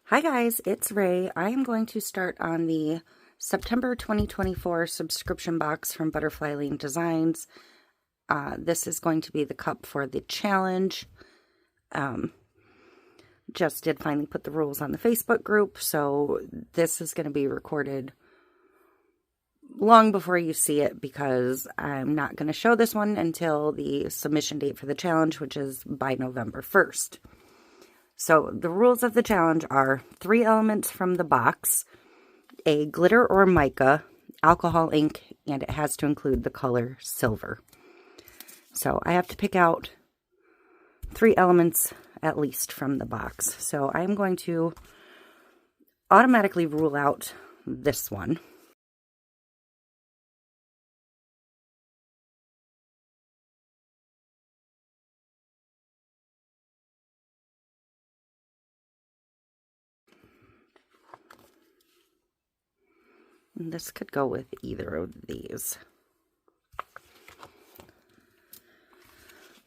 Hi guys, it's Ray. I am going to start on the September 2024 subscription box from Butterfly Lane Designs. This is going to be the cup for the challenge. Just did finally put the rules on the Facebook group, so this is going to be recorded long before you see it because I'm not going to show this one until the submission date for the challenge, which is by November 1st. So the rules of the challenge are 3 elements from the box, a glitter or mica, alcohol ink, and it has to include the color silver. So I have to pick out 3 elements at least from the box. So I'm going to automatically rule out this one. And this could go with either of these.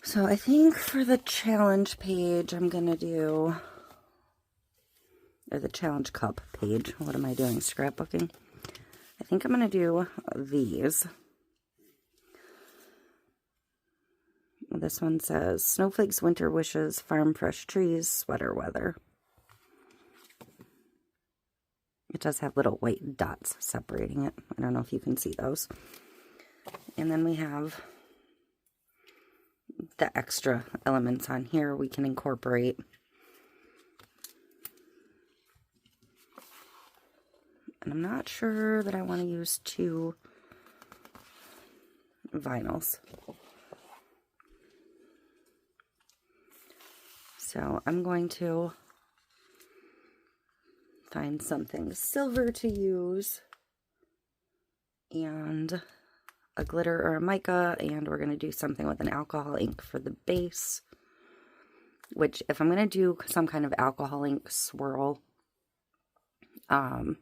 So I think for the challenge page, I'm going to do, or the challenge cup page, what am I doing, scrapbooking? I think I'm going to do these. This one says, Snowflakes, Winter Wishes, Farm Fresh Trees, Sweater Weather. It does have little white dots separating it. I don't know if you can see those. And then we have the extra elements on here we can incorporate. And I'm not sure that I want to use 2 vinyls. So I'm going to find something silver to use and a glitter or a mica, and we're going to do something with an alcohol ink for the base, which if I'm going to do some kind of alcohol ink swirl, I'm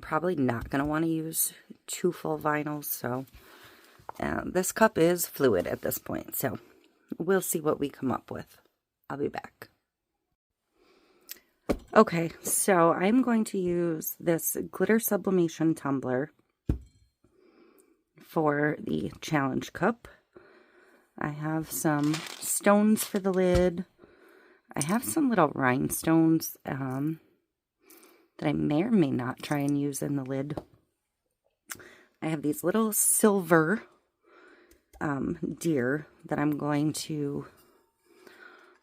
probably not going to want to use 2 full vinyls. So this cup is fluid at this point, so we'll see what we come up with. I'll be back. Okay, so I'm going to use this glitter sublimation tumbler for the challenge cup. I have some stones for the lid. I have some little rhinestones that I may or may not try and use in the lid. I have these little silver deer that I'm going to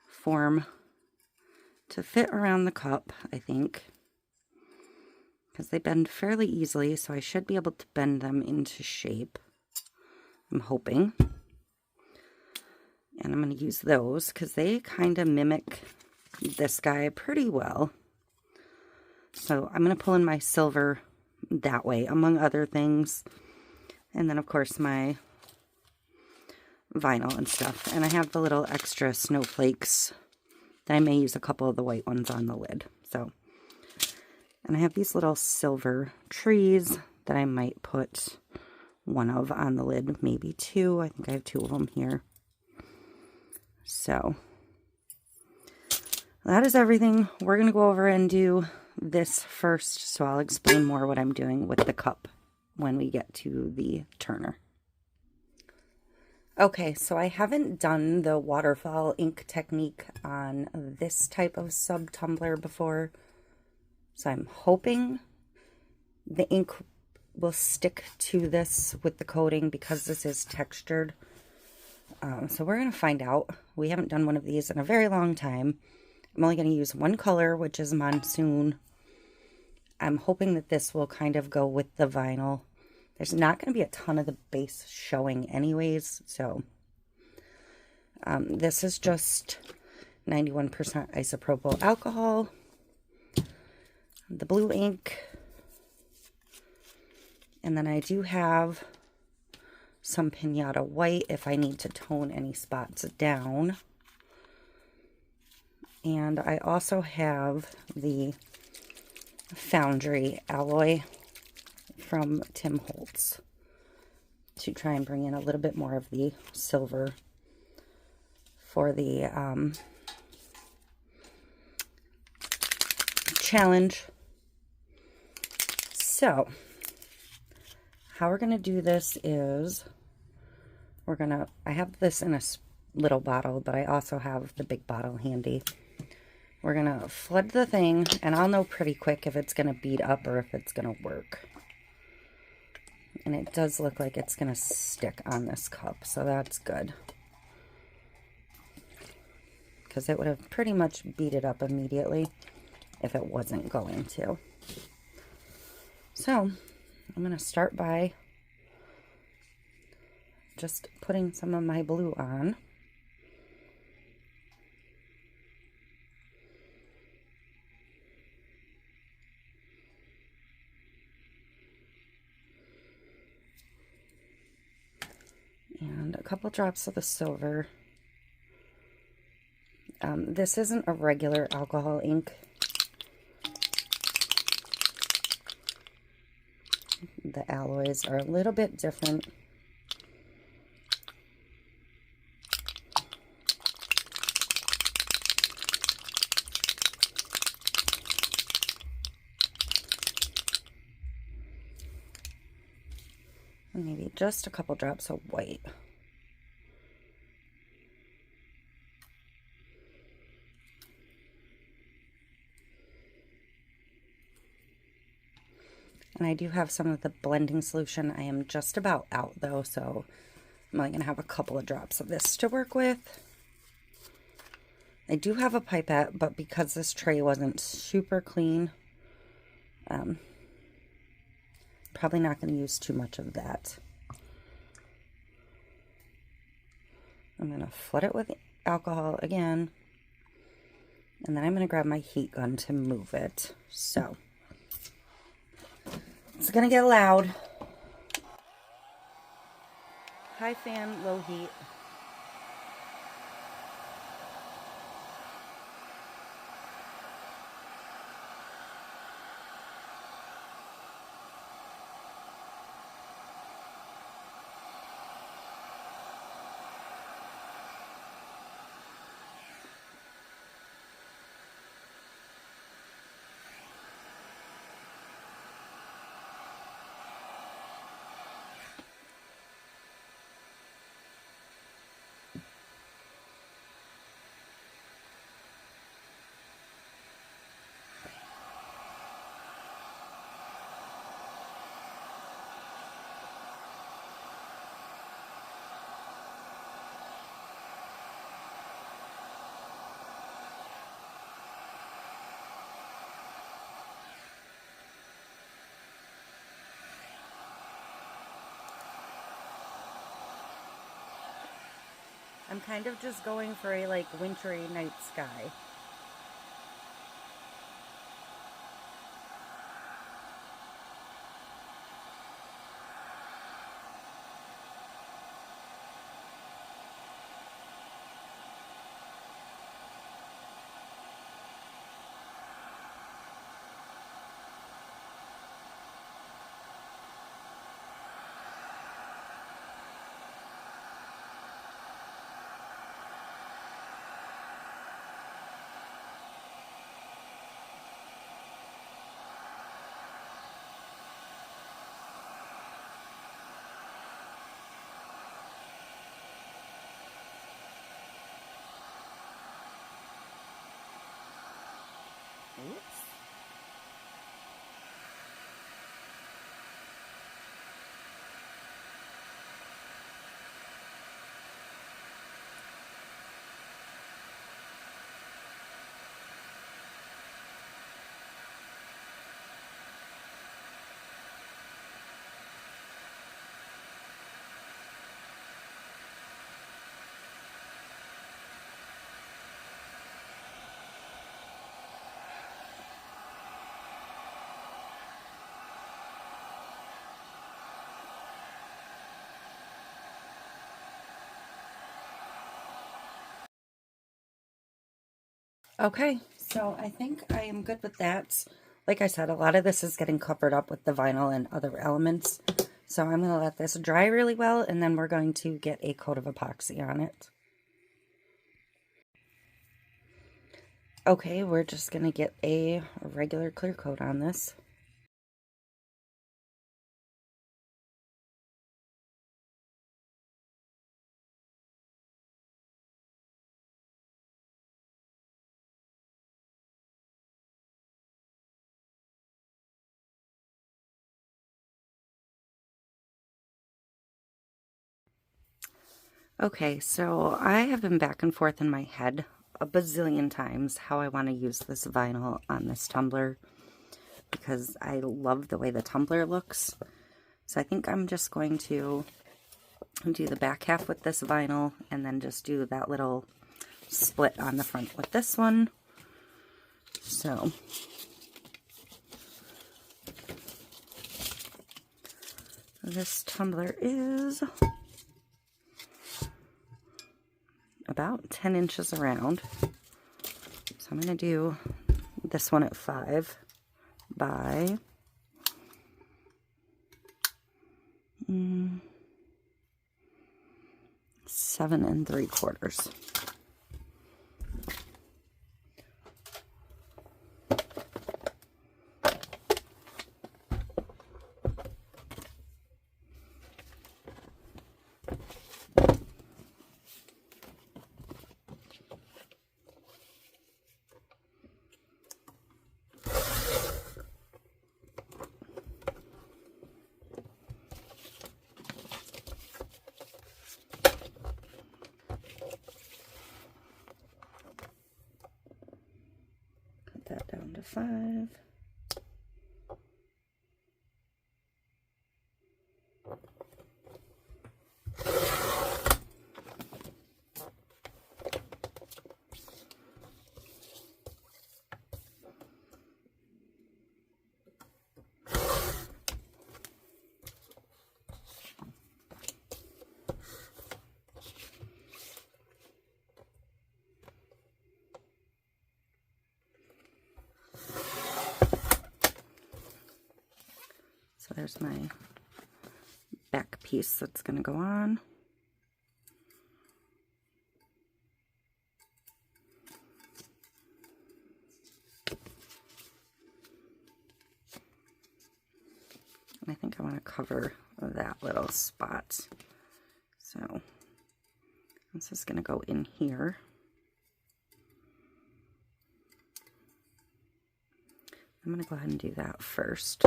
form to fit around the cup, I think, because they bend fairly easily, so I should be able to bend them into shape. I'm hoping. And I'm going to use those because they kind of mimic this guy pretty well. So I'm going to pull in my silver that way, among other things. And then, of course, my vinyl and stuff. And I have the little extra snowflakes that I may use a couple of the white ones on the lid. So, and I have these little silver trees that I might put one of on the lid, maybe 2. I think I have 2 of them here. So that is everything. We're going to go over and do this first, so I'll explain more what I'm doing with the cup when we get to the turner. Okay, so I haven't done the waterfall ink technique on this type of sub tumbler before, so I'm hoping the ink will stick to this with the coating because this is textured. So we're going to find out. We haven't done one of these in a very long time. I'm only going to use 1 color, which is Monsoon. I'm hoping that this will kind of go with the vinyl. There's not going to be a ton of the base showing anyways, so this is just 91% isopropyl alcohol, the blue ink, and then I do have some Pinata white if I need to tone any spots down. And I also have the Foundry alloy from Tim Holtz to try and bring in a little bit more of the silver for the challenge. So, how we're going to do this is, I have this in a little bottle, but I also have the big bottle handy. We're going to flood the thing, and I'll know pretty quick if it's going to bead up or if it's going to work. And it does look like it's going to stick on this cup, so that's good. Because it would have pretty much beat it up immediately if it wasn't going to. So, I'm going to start by just putting some of my blue on. And a couple drops of the silver. This isn't a regular alcohol ink. The alloys are a little bit different. And maybe just a couple drops of white. And I do have some of the blending solution. I am just about out though, so I'm only going to have a couple of drops of this to work with. I do have a pipette, but because this tray wasn't super clean, probably not going to use too much of that. I'm going to flood it with alcohol again, and then I'm going to grab my heat gun to move it. So, it's going to get loud. High fan, low heat. I'm kind of just going for a like wintry night sky. Oops. Okay, so I think I am good with that. Like I said, a lot of this is getting covered up with the vinyl and other elements. So I'm going to let this dry really well, and then we're going to get a coat of epoxy on it. Okay, we're just going to get a regular clear coat on this. Okay, so I have been back and forth in my head a bazillion times how I want to use this vinyl on this tumbler because I love the way the tumbler looks. So I think I'm just going to do the back half with this vinyl and then just do that little split on the front with this one. So this tumbler is about 10 inches around. So I'm going to do this one at 5 by 7 3/4. That down to 5. So there's my back piece that's going to go on. And I think I want to cover that little spot. So this is going to go in here. I'm going to go ahead and do that first.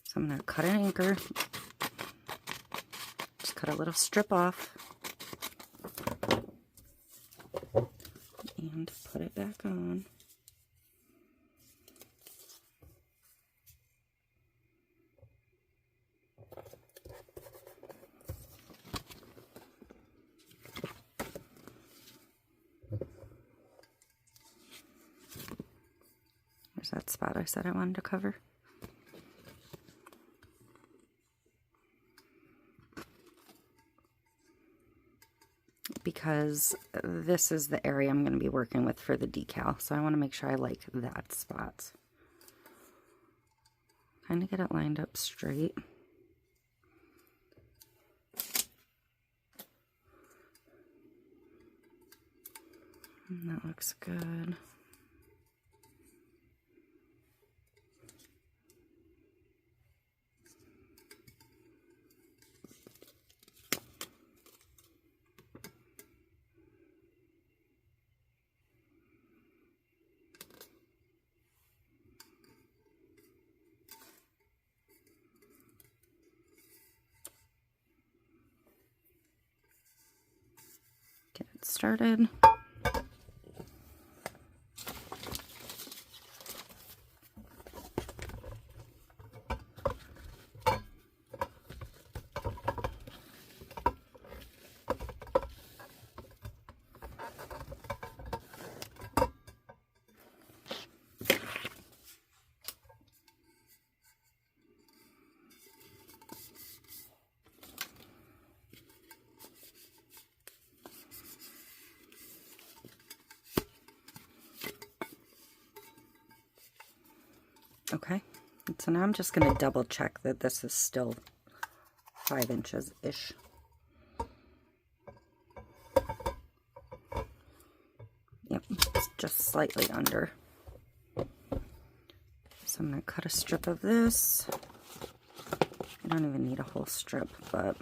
So I'm going to cut an anchor, just cut a little strip off, and put it back on. There's that spot I said I wanted to cover. Because this is the area I'm going to be working with for the decal, so I want to make sure I like that spot. Kind of get it lined up straight. And that looks good. Get it started. Okay, so now I'm just going to double check that this is still 5 inches-ish. Yep, it's just slightly under. So I'm going to cut a strip of this. I don't even need a whole strip, but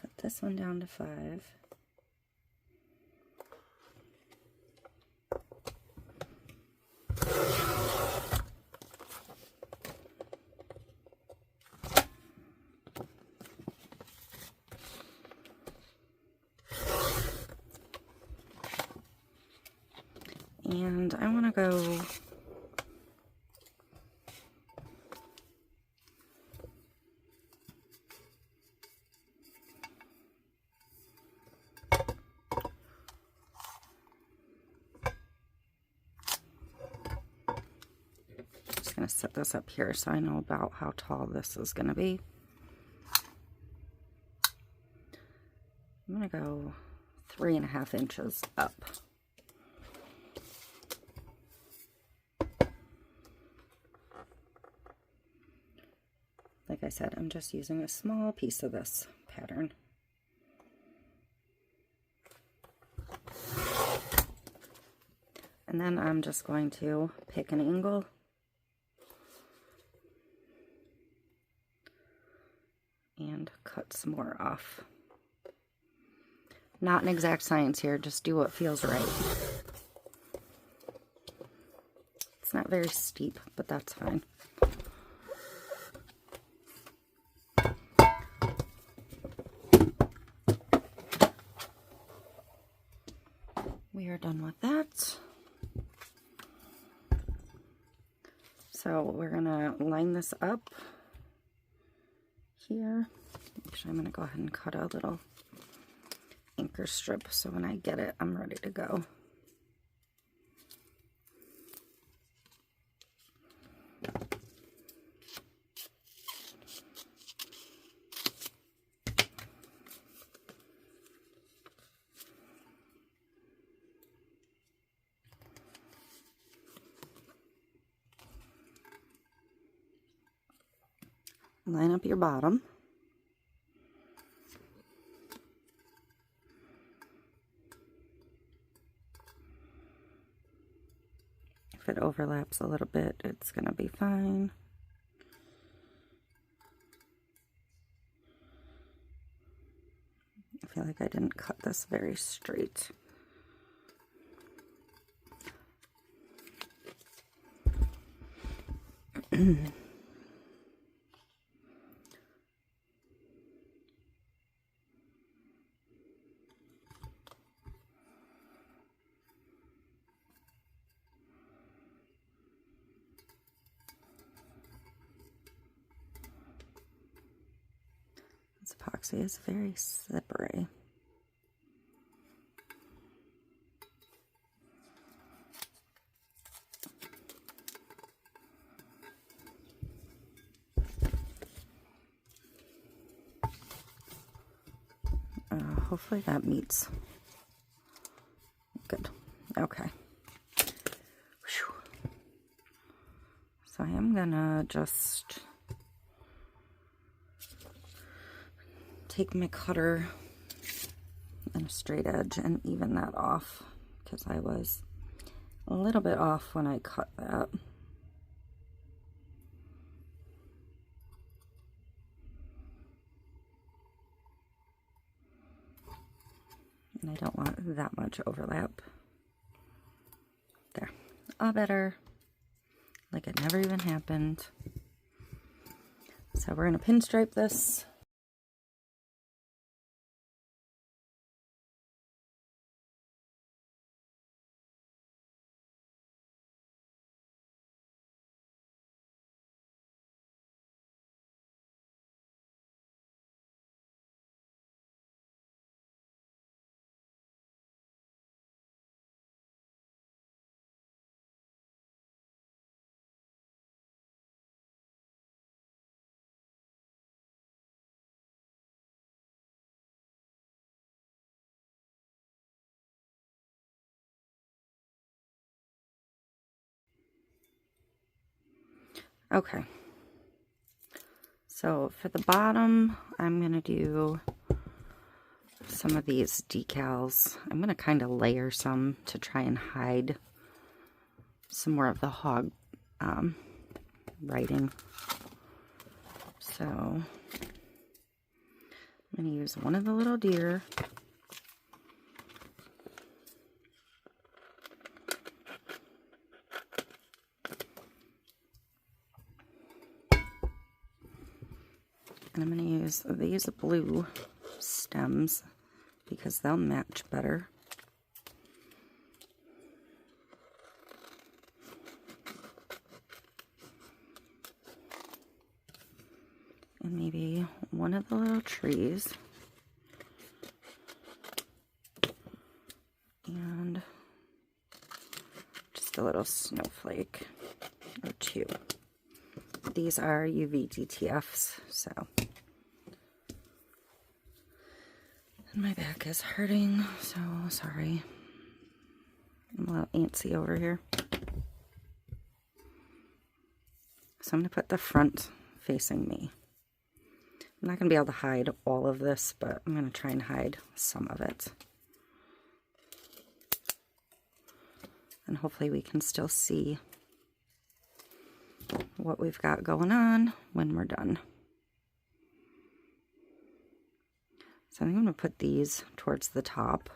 cut this one down to 5. And I want to go just going to set this up here so I know about how tall this is going to be. I'm going to go 3.5 inches up. Like I said, I'm just using a small piece of this pattern. And then I'm just going to pick an angle and cut some more off. Not an exact science here, just do what feels right. It's not very steep, but that's fine. We are done with that. So we're gonna line this up here. Actually, I'm gonna go ahead and cut a little anchor strip so when I get it, I'm ready to go. Line up your bottom. If it overlaps a little bit, it's going to be fine. I feel like I didn't cut this very straight. This epoxy is very slippery. Hopefully that meets. Good. Okay. Whew. So I am gonna just take my cutter and a straight edge and even that off because I was a little bit off when I cut that. And I don't want that much overlap. There. All better. Like it never even happened. So we're going to pinstripe this. Okay. So for the bottom, I'm going to do some of these decals. I'm going to kind of layer some to try and hide some more of the hog writing. So I'm going to use one of the little deer. And I'm going to use these blue stems because they'll match better. And maybe one of the little trees. And just a little snowflake or two. These are UV DTFs, so. And my back is hurting, so sorry. I'm a little antsy over here. So I'm going to put the front facing me. I'm not going to be able to hide all of this, but I'm going to try and hide some of it. And hopefully we can still see what we've got going on when we're done. So I'm going to put these towards the top,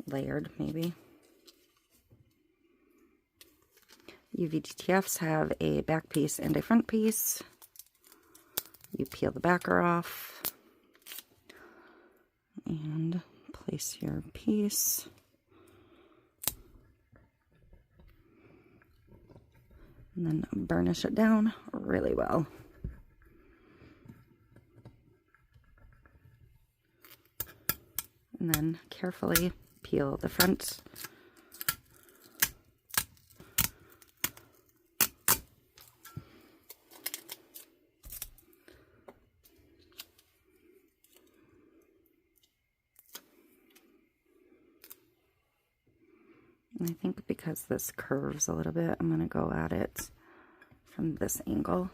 layered maybe. UV DTFs have a back piece and a front piece. You peel the backer off and place your piece. And then burnish it down really well. And then carefully peel the front. And I think because this curves a little bit, I'm going to go at it from this angle.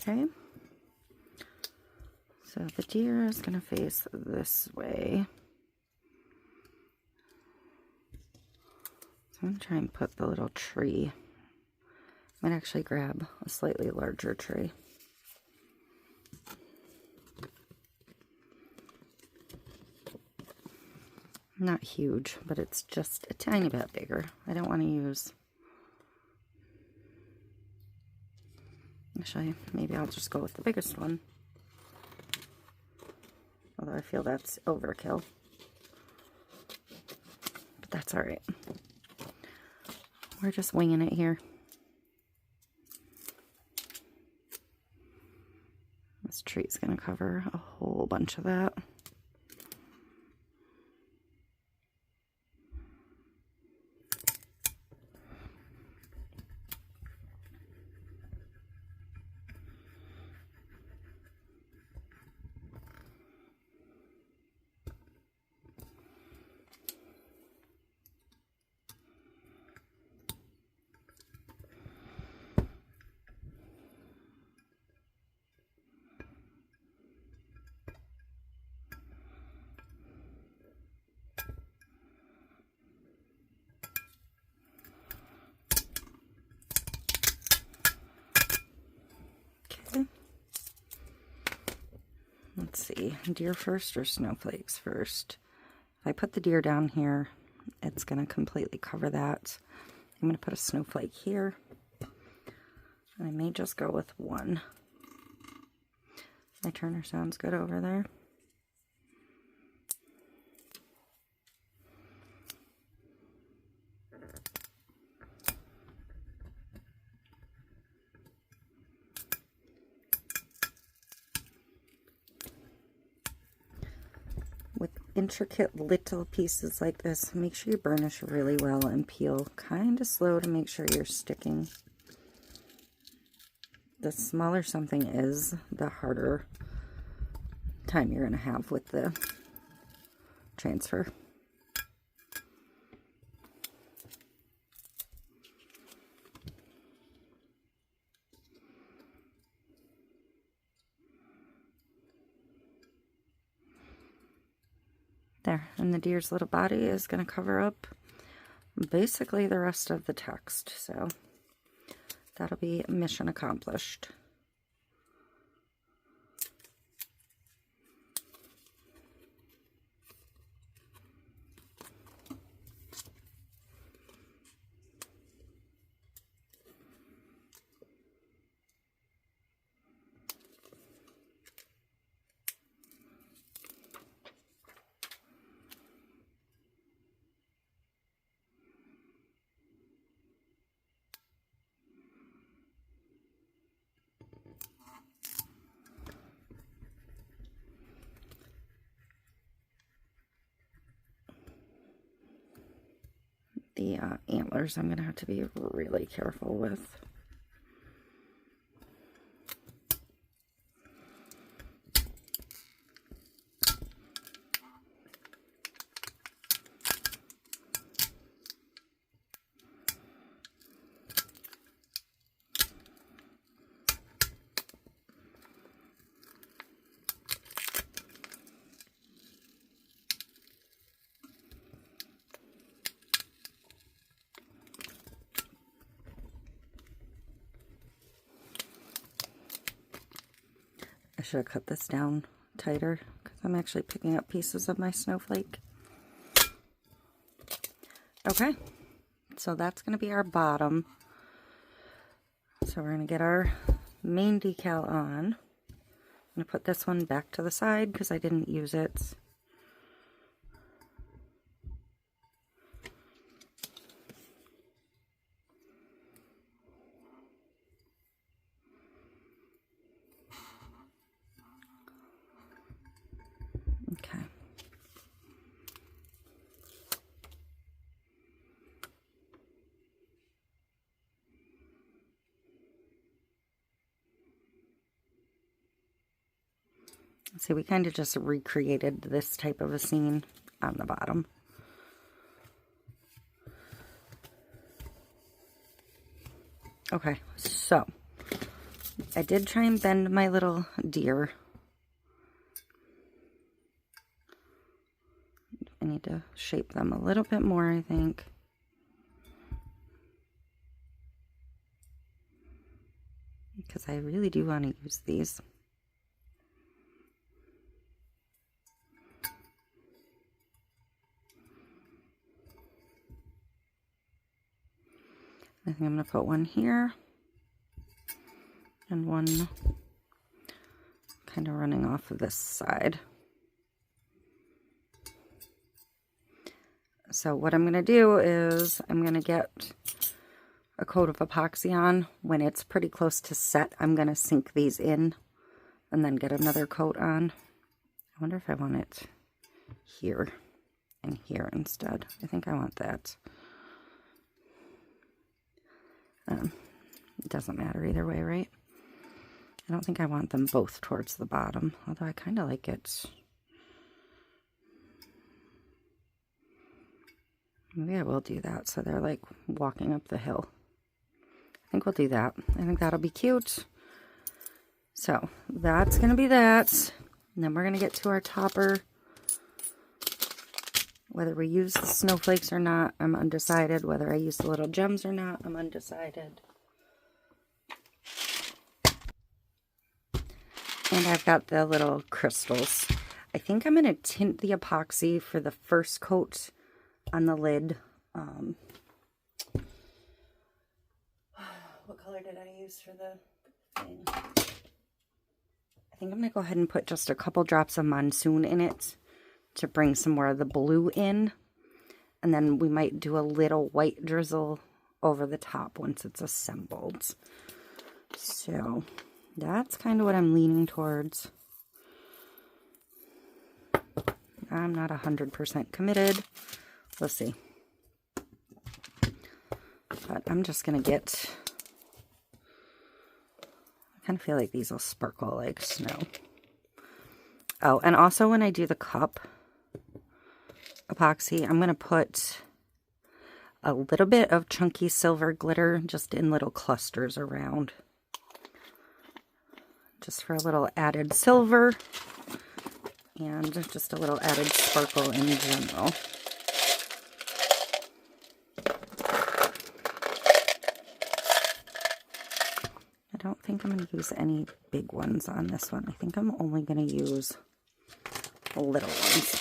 Okay, so the deer is going to face this way. So I'm going to try and put the little tree. I might actually grab a slightly larger tree. Not huge, but it's just a tiny bit bigger. I don't want to use... Actually, maybe I'll just go with the biggest one. Although I feel that's overkill. But that's alright. We're just winging it here. This tree's going to cover a whole bunch of that. Let's see, deer first or snowflakes first? If I put the deer down here, it's going to completely cover that. I'm going to put a snowflake here. And I may just go with one. My turner sounds good over there. with intricate little pieces like this, make sure you burnish really well and peel kind of slow to make sure you're sticking. The smaller something is, the harder time you're going to have with the transfer. There, and the deer's little body is going to cover up basically the rest of the text, so that'll be mission accomplished. The antlers I'm going to have to be really careful with. I should have cut this down tighter because I'm actually picking up pieces of my snowflake. Okay, so that's going to be our bottom. So we're going to get our main decal on. I'm going to put this one back to the side because I didn't use it. Okay. See, we kind of just recreated this type of a scene on the bottom. Okay, so I did try and bend my little deer. I need to shape them a little bit more, I think. Because I really do want to use these. I think I'm going to put one here and one kind of running off of this side. So what I'm going to do is I'm going to get a coat of epoxy on. When it's pretty close to set, I'm going to sink these in and then get another coat on. I wonder if I want it here and here instead. I think I want that. It doesn't matter either way, right? I don't think I want them both towards the bottom, although I kind of like it. Maybe I will do that so they're like walking up the hill. I think we'll do that. I think that'll be cute. So that's going to be that. And then we're going to get to our topper. Whether we use the snowflakes or not, I'm undecided. Whether I use the little gems or not, I'm undecided. And I've got the little crystals. I think I'm going to tint the epoxy for the first coat on the lid. What color did I use for the thing? I think I'm going to go ahead and put just a couple drops of Monsoon in it to bring some more of the blue in, and then we might do a little white drizzle over the top once it's assembled. So that's kind of what I'm leaning towards. I'm not 100% committed. We'll see. But I'm just going to get... I kind of feel like these will sparkle like snow. Oh, and also when I do the cup epoxy, I'm going to put a little bit of chunky silver glitter just in little clusters around. Just for a little added silver and just a little added sparkle in general. I don't think I'm going to use any big ones on this one. I think I'm only going to use little ones.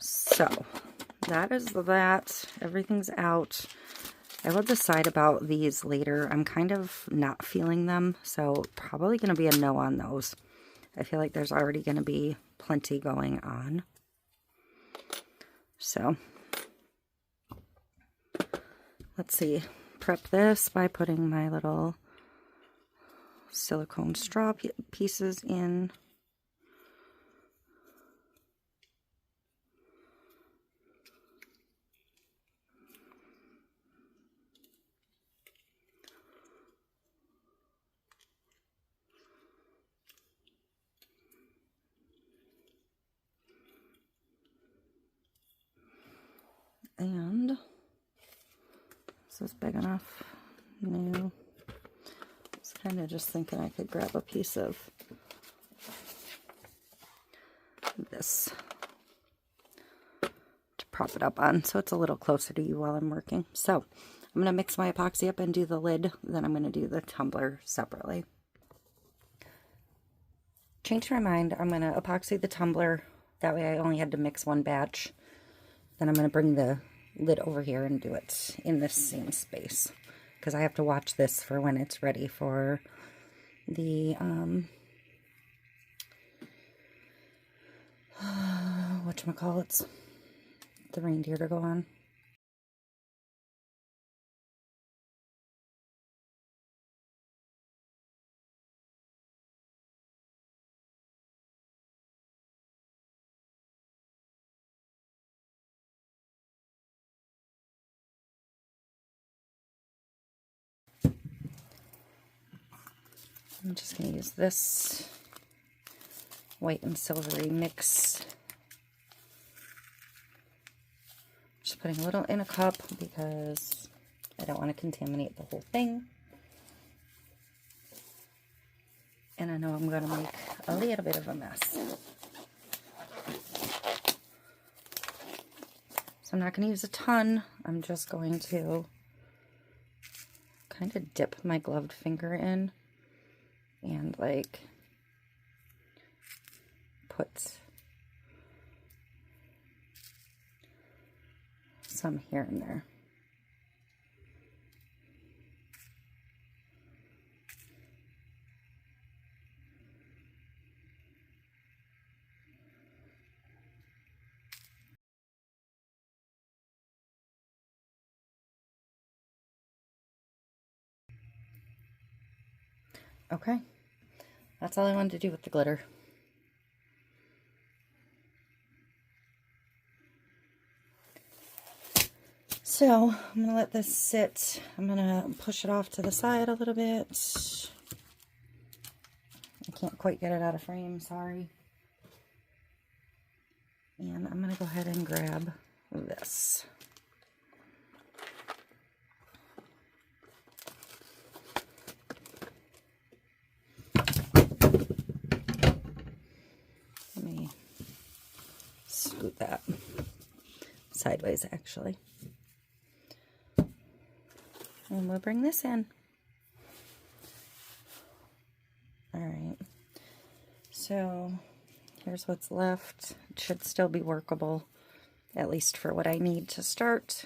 So, that is that. Everything's out. I will decide about these later. I'm kind of not feeling them, so probably going to be a no on those. I feel like there's already going to be plenty going on. So, let's see. Prep this by putting my little silicone straw pieces in. And this is big enough. No. I was kind of just thinking I could grab a piece of this to prop it up on so it's a little closer to you while I'm working. So I'm going to mix my epoxy up and do the lid. Then I'm going to do the tumbler separately. Changed my mind. I'm going to epoxy the tumbler. That way I only had to mix one batch. Then I'm going to bring the lid over here and do it in this same space. Because I have to watch this for when it's ready for the, whatchamacallits, the reindeer to go on. I'm just going to use this white and silvery mix. Just putting a little in a cup because I don't want to contaminate the whole thing. And I know I'm going to make a little bit of a mess. So I'm not going to use a ton. I'm just going to kind of dip my gloved finger in and like put some here and there. Okay, that's all I wanted to do with the glitter. So I'm going to let this sit. I'm going to push it off to the side a little bit. I can't quite get it out of frame, sorry. And I'm going to go ahead and grab this. Let me scoot that sideways, actually. And we'll bring this in. Alright, so here's what's left. It should still be workable, at least for what I need to start.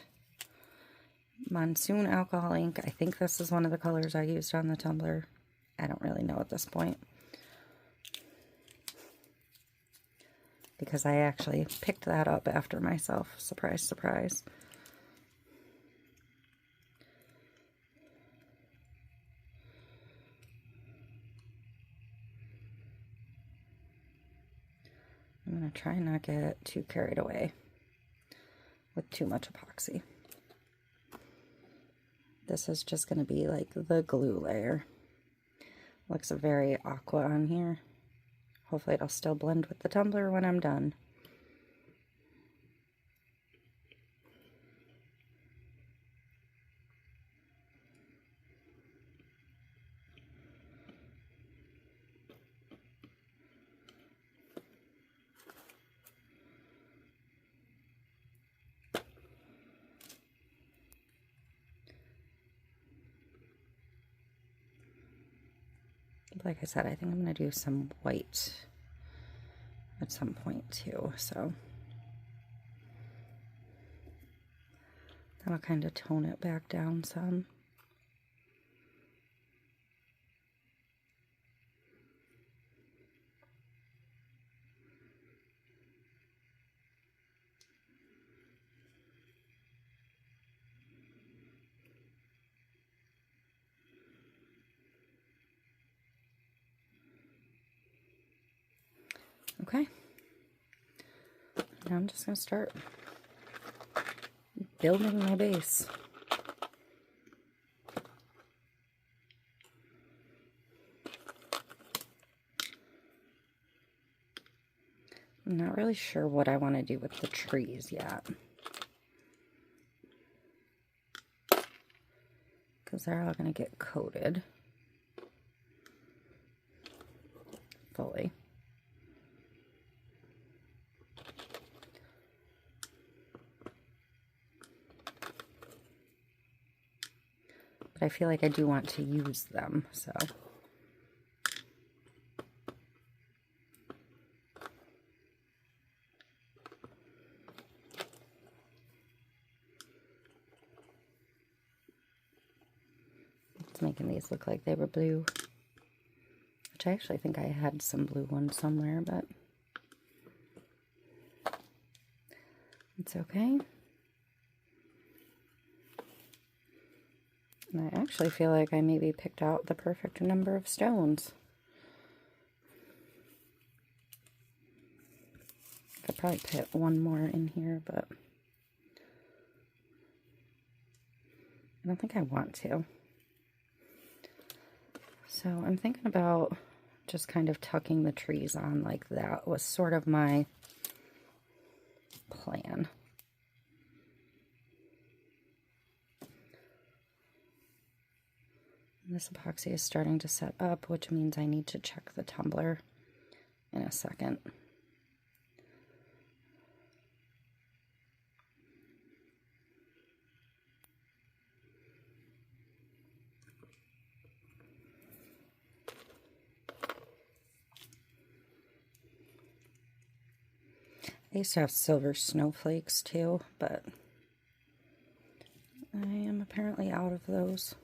Monsoon alcohol ink. I think this is one of the colors I used on the tumbler. I don't really know at this point, because I actually picked that up after myself. Surprise, surprise. I'm going to try and not get too carried away with too much epoxy. This is just going to be like the glue layer. Looks very aqua on here. Hopefully it'll still blend with the tumbler when I'm done. Like I said, I think I'm going to do some white at some point too, so that'll kind of tone it back down some. Okay, now I'm just going to start building my base. I'm not really sure what I want to do with the trees yet, because they're all going to get coated fully. But I feel like I do want to use them, so. It's making these look like they were blue, which I actually think I had some blue ones somewhere, but it's okay. And I actually feel like I maybe picked out the perfect number of stones. I could probably put one more in here, but I don't think I want to. So I'm thinking about just kind of tucking the trees on like that was sort of my plan. This epoxy is starting to set up, which means I need to check the tumbler in a second. I used to have silver snowflakes too, but I am apparently out of those,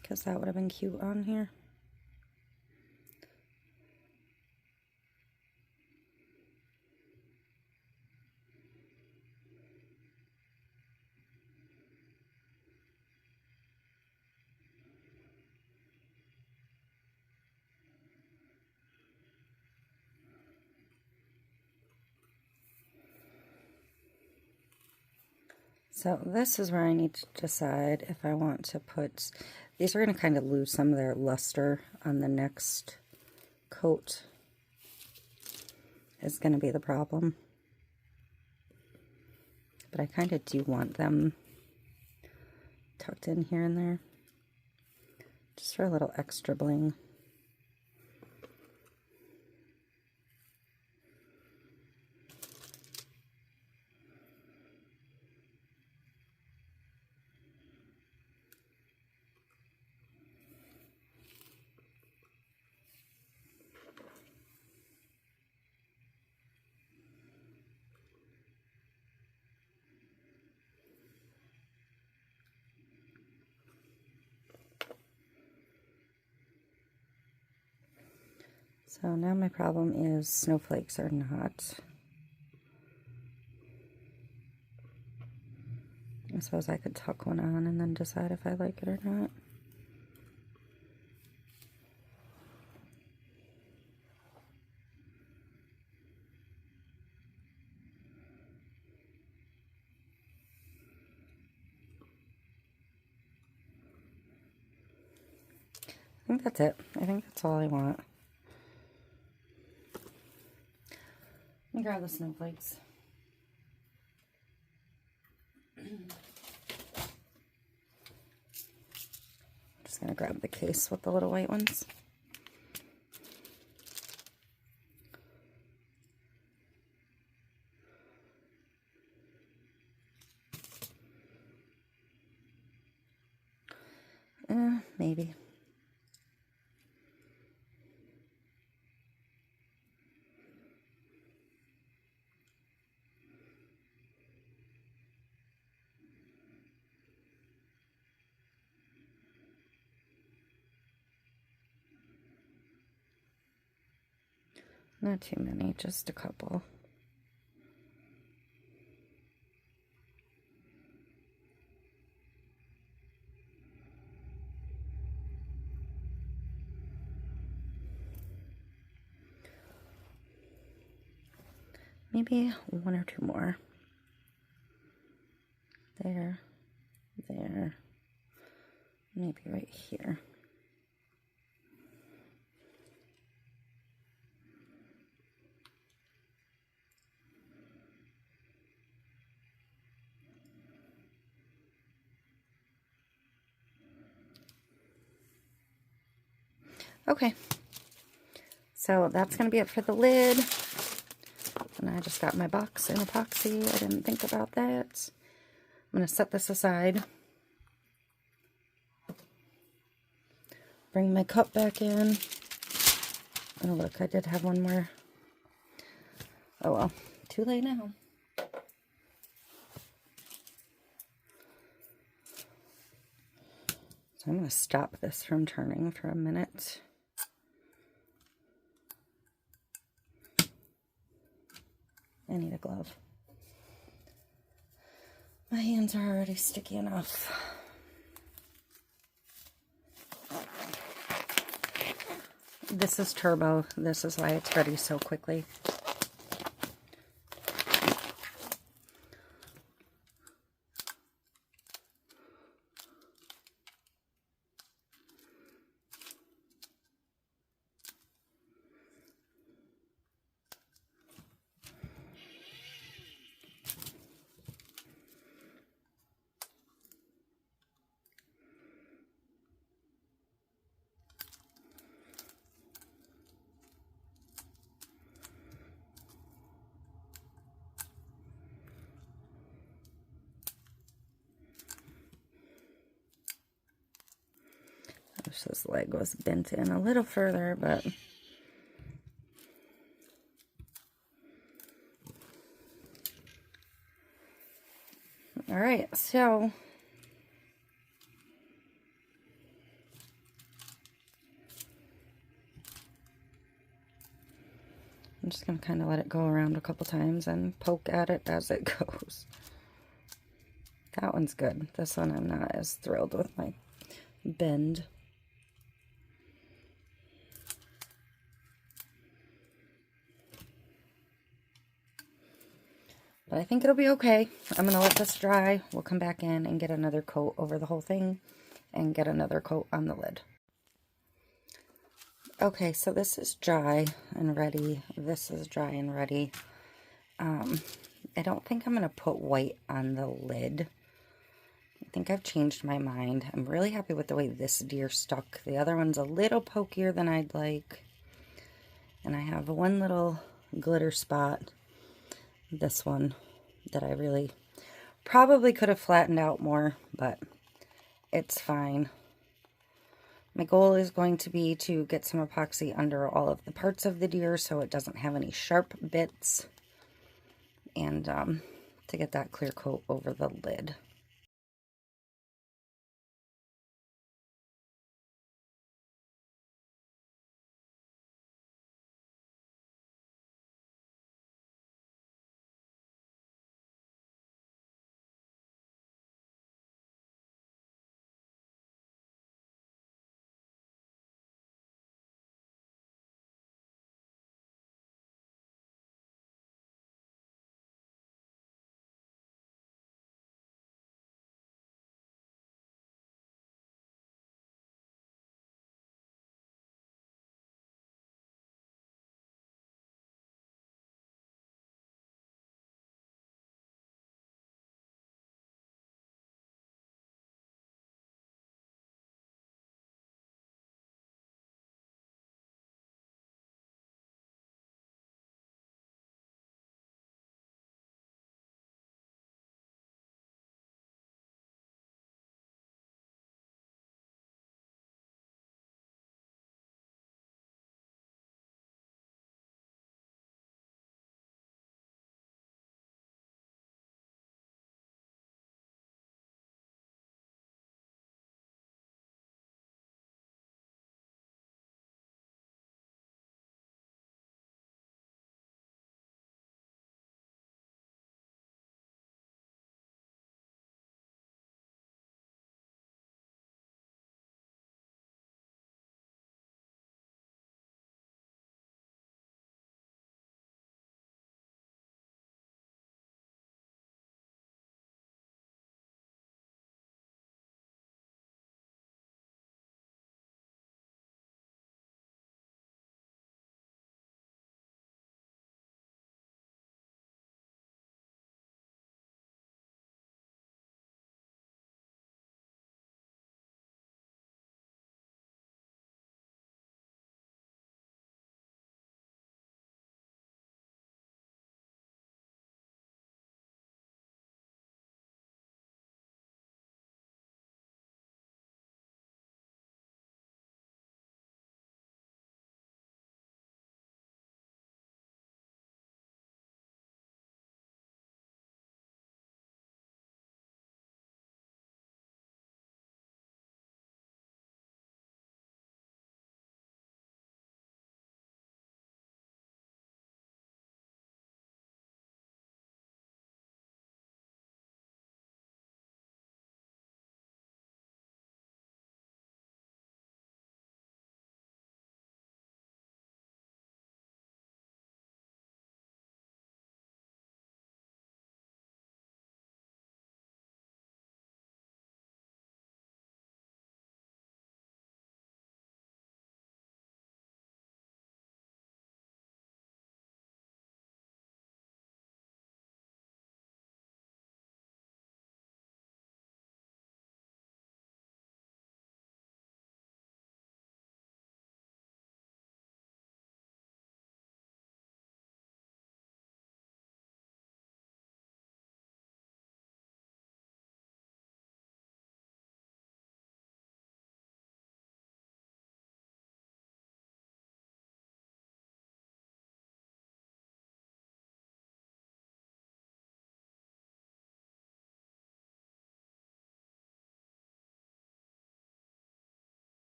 because that would have been cute on here. So this is where I need to decide if I want to put, these are going to kind of lose some of their luster on the next coat, is going to be the problem. But I kind of do want them tucked in here and there, just for a little extra bling. So now my problem is snowflakes are not. I suppose I could tuck one on and then decide if I like it or not. think that's it. I think that's all I want. Let me grab the snowflakes. Just gonna grab the case with the little white ones. Maybe. Not too many, just a couple. Maybe one or two more. There, there, maybe right here. Okay, so that's going to be it for the lid. And I just got my box in epoxy. I didn't think about that. I'm going to set this aside. Bring my cup back in. Oh, look, I did have one more. Oh, well, too late now. So I'm going to stop this from turning for a minute. I need a glove. My hands are already sticky enough. This is turbo. This is why it's ready so quickly. This leg was bent in a little further, but all right, so I'm just going to kind of let it go around a couple times and poke at it as it goes. That one's good. This one I'm not as thrilled with my bend. But I think it'll be okay. I'm going to let this dry. We'll come back in and get another coat over the whole thing and get another coat on the lid. Okay, so this is dry and ready. This is dry and ready. I don't think I'm going to put white on the lid. I think I've changed my mind. I'm really happy with the way this deer stuck. The other one's a little pokier than I'd like. And I have one little glitter spot. This one that I really probably could have flattened out more, but it's fine. My goal is going to be to get some epoxy under all of the parts of the deer so it doesn't have any sharp bits, and to get that clear coat over the lid.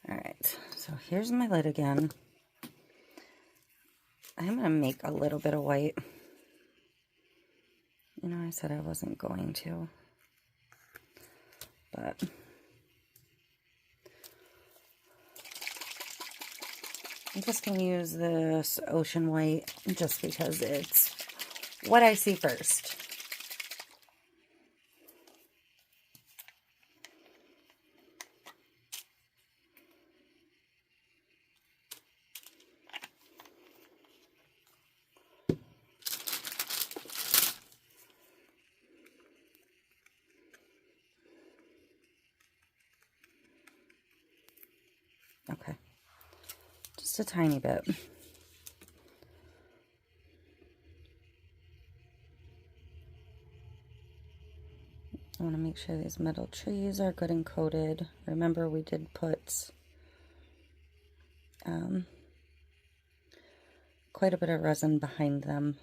Alright, so here's my lid again. I'm going to make a little bit of white. You know, I said I wasn't going to, but I'm just going to use this ocean white just because it's what I see first. Okay, just a tiny bit. I want to make sure these metal trees are good and coated. Remember, we did put quite a bit of resin behind them.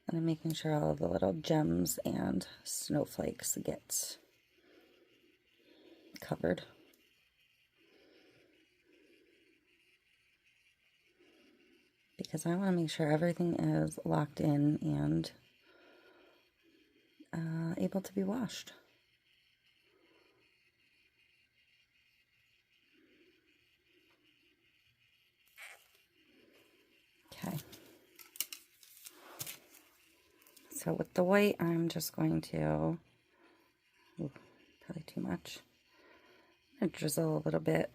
And I'm making sure all of the little gems and snowflakes get covered. Because I want to make sure everything is locked in and able to be washed. Okay. So with the white, I'm just going to, probably too much, I'm going to drizzle a little bit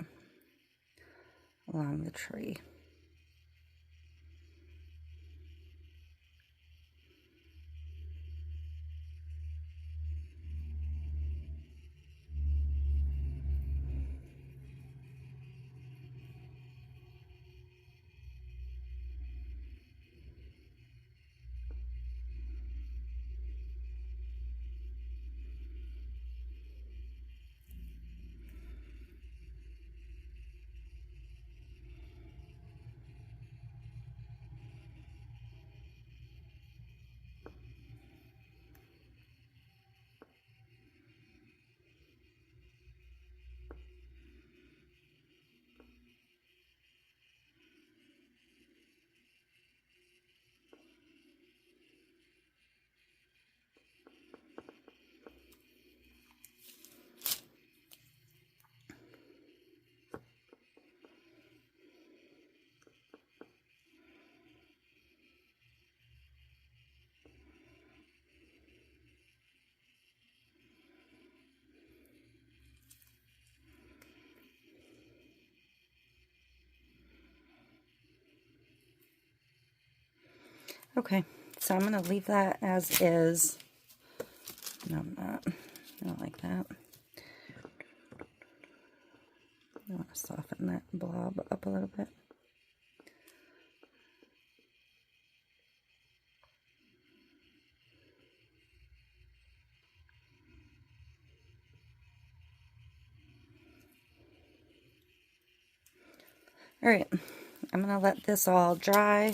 along the tree. Okay, so I'm going to leave that as is. No, I'm not. I don't like that. I want to soften that blob up a little bit. All right, I'm going to let this all dry.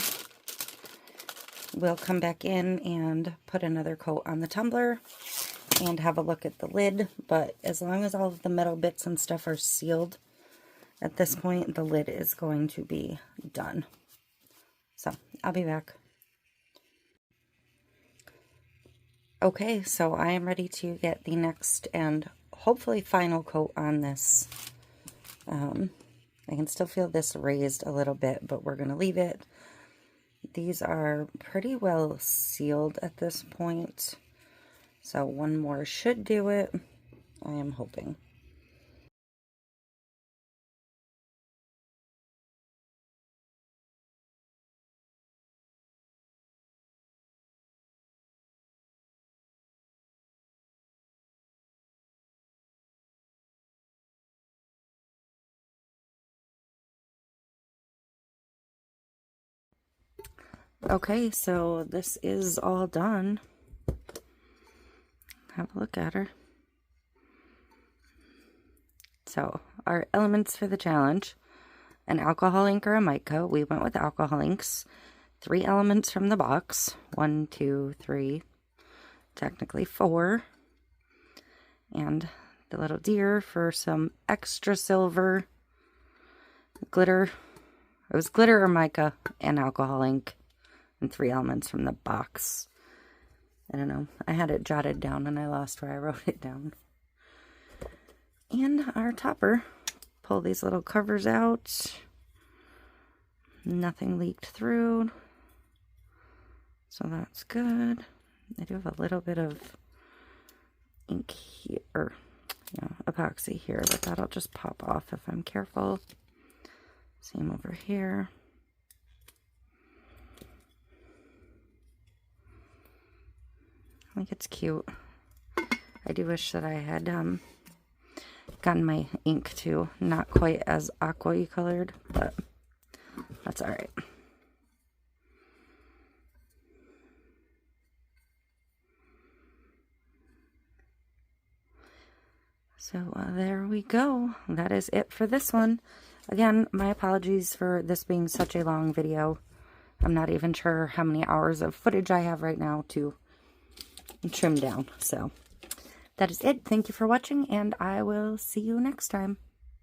We'll come back in and put another coat on the tumbler and have a look at the lid, but as long as all of the metal bits and stuff are sealed at this point, the lid is going to be done. So I'll be back. Okay, so I am ready to get the next and hopefully final coat on this. I can still feel this raised a little bit, but we're going to leave it. These are pretty well sealed at this point, so one more should do it, I am hoping. Okay, so this is all done. Have a look at her. So, our elements for the challenge: an alcohol ink or a mica. We went with alcohol inks. 3 elements from the box. 1, 2, 3, technically 4. And the little deer for some extra silver glitter. It was glitter or mica and alcohol ink and 3 elements from the box. I don't know. I had it jotted down and I lost where I wrote it down. And our topper. Pull these little covers out. Nothing leaked through. So that's good. I do have a little bit of ink here, or epoxy here, but that'll just pop off if I'm careful. Same over here. I think it's cute. I do wish that I had gotten my ink to not quite as aqua-y colored, but that's alright. So there we go. That is it for this one. Again, my apologies for this being such a long video. I'm not even sure how many hours of footage I have right now to trim down. So that is it. Thank you for watching, and I will see you next time.